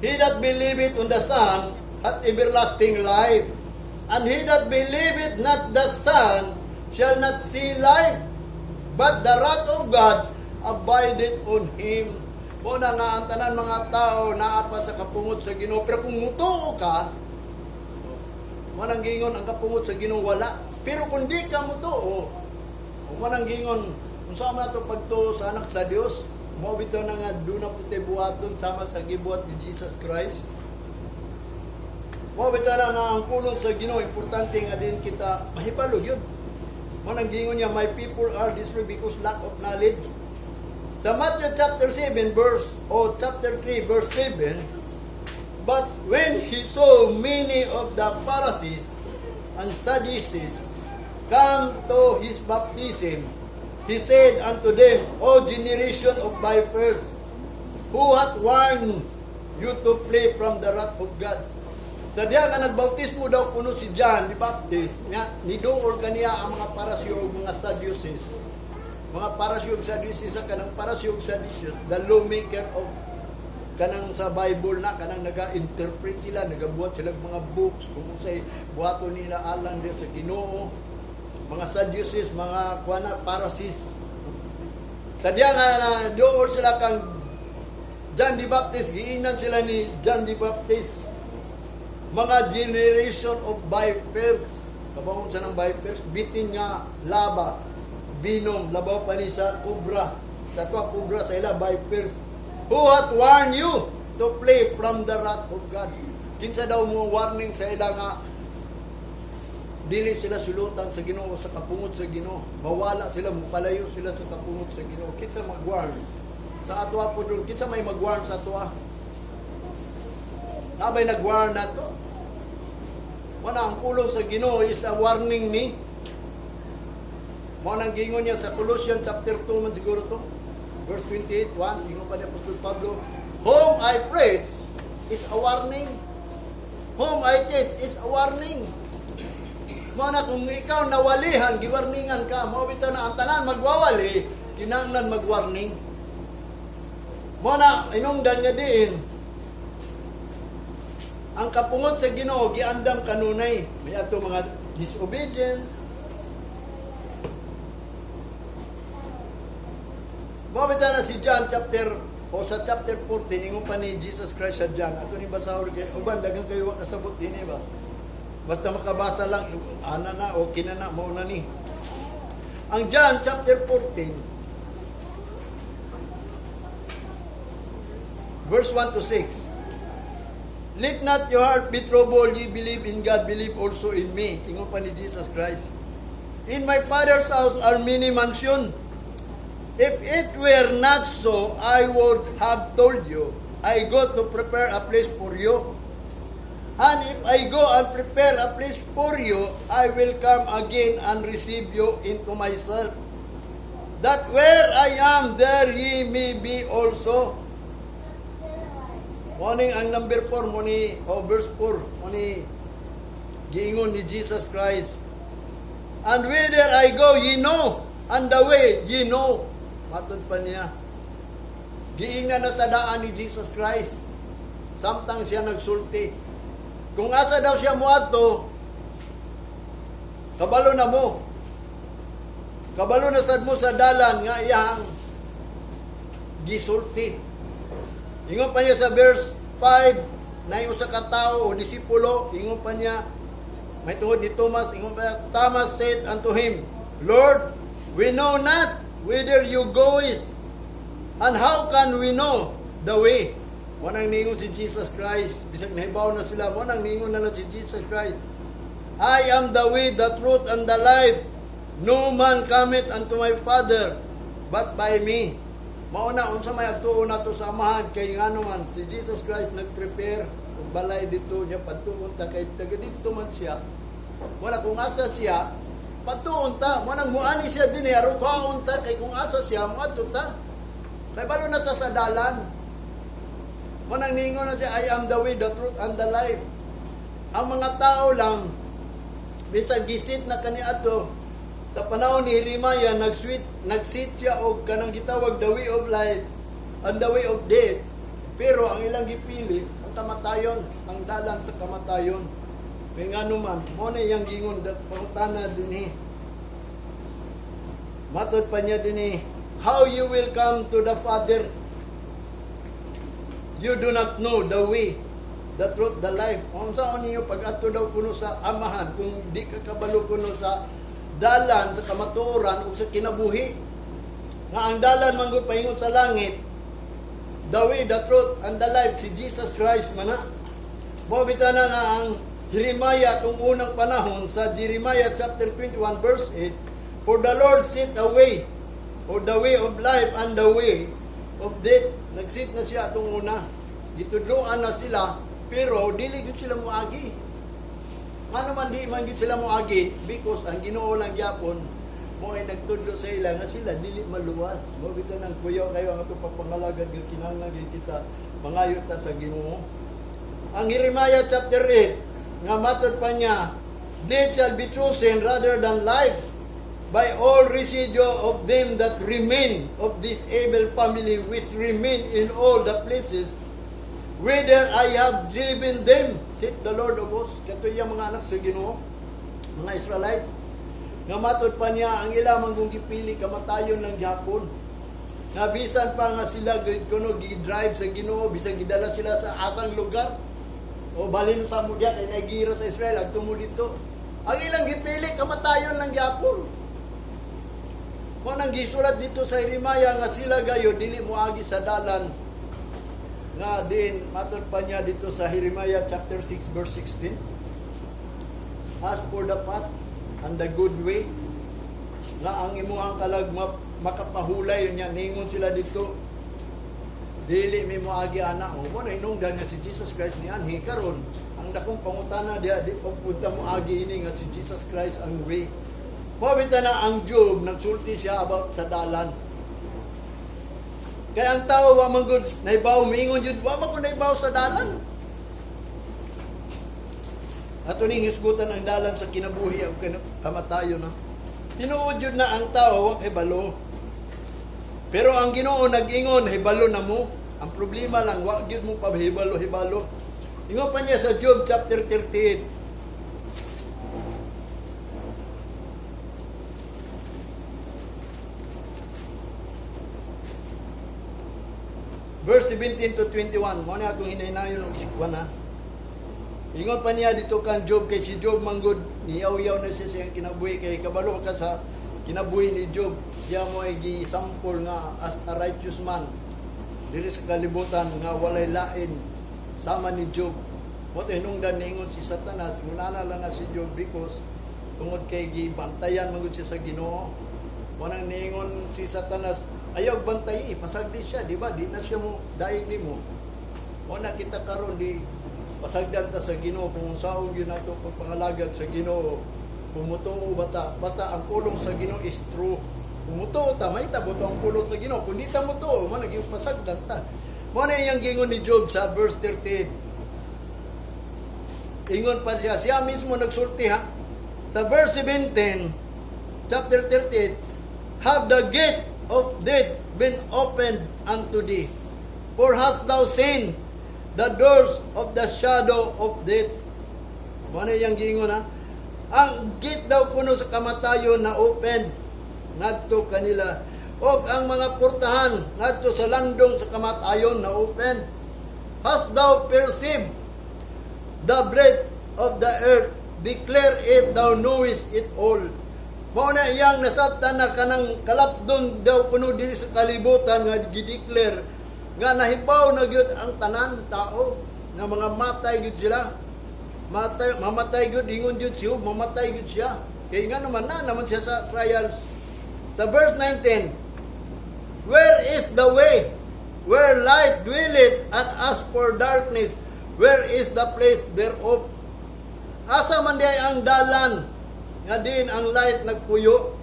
he that believeth on the Son hath everlasting life, and he that believeth not the Son shall not see life, but the wrath of God abideth on him. Muna nga ang tanan mga tao naapa sa kapungot sa Ginoo, pero kung mutuo ka, manang gingon ang kapungot sa Ginoo wala. Pero kung di ka mutuo, manang gingon kung sama nato pagtuo sa anak sa Dios, mo bitaw na nga duna puti buhaton sama sa gibuhat ni Jesus Christ. Mo bitaw na nga ang pulong sa Ginoo importante nga din kita mahibalo gyud. Manang gingon niya, my people are destroyed because lack of knowledge. Sa Matthew chapter 7 verse o chapter 3 verse 7, but when he saw many of the Pharisees and Sadducees come to his baptism, he said unto them, O generation of vipers, who hath warned you to flee from the wrath of God? Sa diya nga nagbautismo daw kuno si John the Baptist, nga niduol kaniya ang mga Pharisee o mga Sadducees. Mga Pharisee sa Sadducees, kanang Pharisee sa Sadducees, the lawmaker of kanang sa Bible na, kanang naga-interpret sila, nagabuhat sila mga books, kung say buhato nila alang din sa Ginoo. Mga Sadducees, mga kuana Pharisees. Sa diya nga doon sila kang John the Baptist, giinan sila ni John the Baptist, mga generation of vipers. Kabangon sa ng vipers, bitin nga laba, binom, labaw pa ni sa kubra. Sa tuwa kubra sa ila, vipers. Who hath warned you to flee from the wrath of God? Kinsa daw mo warning sa ila nga dili sila sulutan sa Ginoo, sa kapungot sa Ginoo. Mawala sila, mapalayo sila sa kapungot sa Ginoo. Kinsa mag-warn? Sa atwa po doon, kinsa may mag-warn sa atwa? Nabay nag-warn na to. Mana ang pulong sa Ginoo is a warning ni. Mo nang gingon niya sa Colossians chapter 2 man siguro to. Verse 28, 1, gingon pa ni Apostol Pablo, whom I preach is a warning. Whom I teach is a warning. Mo na kung ikaw nawalihan, giwarningan ka, mao bitaw na ang tanan magwawali, kinahanglan magwarning. Mo na inungdan nga diin. Ang kapungot sa Ginoo giandam kanunay, may ato mga disobedience. Mo bitaw na si John sa chapter 14 ingon pa ni Jesus Christ sa John. Ato ni basahon kay uban daghang kayo kasabot dinhi ba? Basta makabasa lang, ana na, okay na mauna ni. Ang John chapter 14, verse 1 to 6. Let not your heart be troubled, ye believe in God, believe also in me. Tingnan pa ni Jesus Christ. In my Father's house are many mansions. If it were not so, I would have told you, I go to prepare a place for you. And if I go and prepare a place for you, I will come again and receive you into myself, that where I am, there ye may be also. Morning ang number 4, verse 4, giingon ni Jesus Christ. And whither I go, ye know, and the way ye know. Matod pa niya. Giingnan na tadaan ni Jesus Christ. Samtang siya nagsulti. Kung asa daw siya muadto, kabalo na mo. Kabalo na sad mo sa dalan nga iyang gisulti. Ingon pa niya sa verse 5, na usa ka tawo o disipulo, ingon pa niya, may tungod ni Thomas, ingon pa niya, Thomas said unto him, Lord, we know not whither you goest, and how can we know the way? Wanang ningon si Jesus Christ, bisag nahibaw na sila, wanang ningon na si Jesus Christ. I am the way, the truth, and the life. No man cometh unto my Father, but by me. Mauna, unsa may agtuon nato sa amahan, kay ngano man, si Jesus Christ nag-prepare, og balay dito niya, patuon ta, kay taga dito man siya. Wala, kung asa siya, patuon ta, wanang muani siya din, arukaon ta, kay kung asa siya, muadto ta. Kay balo na ta sa dalan. Manang ningon na siya, I am the way, the truth, and the life. Ang mga tao lang, bisag gisit na kaniadto, sa panahon ni Jeremiah, nagsit siya og kanang gitawag the way of life and the way of death. Pero ang ilang gipili, ang kamatayon, ang dalan sa kamatayon. Kaya nga naman, mo na iyang gingon, pangutana din matod pa niya din how you will come to the Father. You do not know the way, the truth, the life. Kung saan niyo pag-ato daw kuno sa amahan, kung di ka kabalo kuno sa dalan, sa kamatuoran, o sa kinabuhi. Nga ang dalan manggod pahingon sa langit, the way, the truth, and the life, si Jesus Christ mana. Mabita na nga ang Jeremiah, itong unang panahon, sa Jeremiah chapter 21 verse 8, For the Lord set a way, or the way of life and the way of death. Nagsit na siya itong una. Gitudloan na sila, pero dili gid sila moagi. Ano man di man gid sila moagi, because ang Ginoo lang gyapon mo ay nagtudlo sa ila nga sila dili maluwas. Mo bitaw nang kuyaw kayo ang ato pagpangalagad nga kinahanglan gid kita mangayo ta sa Ginoo. Ang Jeremiah chapter 8 nga matod pa niya, death shall be chosen rather than life by all residue of them that remain of this able family which remain in all the places whither I have driven them, said the Lord of hosts. Kato yung mga anak sa Ginoo, mga Israelite. Nga matod pa niya, ang ilamang kung gipili, kamatayon ng Japon. Nga bisan pa nga sila kuno gi-drive sa Ginoo, bisan gidala sila sa asang lugar. O balin sa mo diya, kay nagira sa Israel, agtumo dito. Ang ilang gipili, kamatayon ng Japon. Kung nang gisulat dito sa Jeremiah nga sila gayo, dili mo agi sa dalan. Nga din, matod pa niya dito sa Jeremiah chapter 6 verse 16. As for the path and the good way, nga ang imuhang kalag makapahulay niya, ningon sila dito, dili mi moagi ana. O mo na inungdan nga si Jesus Christ ni anhi karon. Ang dakong pangutana dia di pagpunta mo agi ini nga si Jesus Christ ang way. Pabita na ang Job, nagsulti siya about sa dalan. Kaya ang tao, wa man gud naibaw, mingon yun, wa man ko naibaw sa dalan. Ato ning hisgutan ang dalan sa kinabuhi ang kamatayon na. Tinuod yun na ang tao, wa hibalo. Pero ang Ginoo nag-ingon, hibalo na mo. Ang problema lang, wa gyud mo pa hibalo. Ingon pa niya sa Job chapter 38. Verse 17 to 21. Mo na atong hinaynayon og isikwan ha. Ingon pa niya dito kan Job, kay si Job manggod niyaw-yaw na siya siyang kinabuhi, kay kabalo ka sa kinabuhi ni Job. Siya mo ay gisampol nga as a righteous man diri sa kalibutan nga walay lain sama ni Job. Mo hinungdan niingon si Satanas, ngunana lang na si Job because tungod kay gibantayan manggod siya sa Ginoo. Mo nang niingon si Satanas, ayaw bantay, pasagdi siya, di ba? Di na siya mo daig nimo. Mo na kita karon di pasagdan ta sa Ginoo kung saong yun nato pagpangalagad sa Ginoo. Pumutuo bata, basta ang pulong sa Ginoo is true. Pumutuo ta, may tabuto ang pulong sa Ginoo. Kung di ta mutuo, man naging pasagdan ta. Mo na iyang gingon ni Job sa verse 38. Ingon pa siya mismo nagsulti ha. Sa verse 17, chapter 38, have the gate of death been opened unto thee? For hast thou seen the doors of the shadow of death? Ano yung gingon ha? Ang gate daw kuno sa kamatayon na open ngadto kanila. O ang mga portahan ngadto sa landong sa kamatayon na open. Hast thou perceived the breadth of the earth? Declare it, thou knowest it all. Mao na iyang nasabtan na kanang kalapdon daw kuno diri sa kalibutan nga gideclare nga nahibaw na gyud ang tanan tao nga mga matay gyud sila. Mamatay gyud ingon gyud siya, mamatay gyud siya. Kay nga naman siya sa trials. Sa verse 19, where is the way where light dwelleth, and as for darkness, where is the place thereof? Asa man di ang dalan nga diin ang light nagpuyo,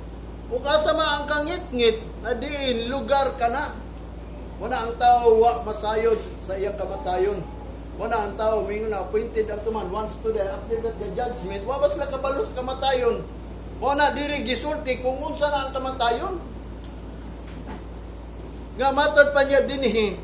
ug asa man ang kangit-ngit nga diin lugar kana. Wala ang tao wa masayod sa iyang kamatayon. Wala ang tao mingon na appointed ang tuman once to die, after that the judgment. Wa bas la kabalo sa kamatayon. Wala diri gisulti kung unsa na ang kamatayon. Nga matod pa niya dinhi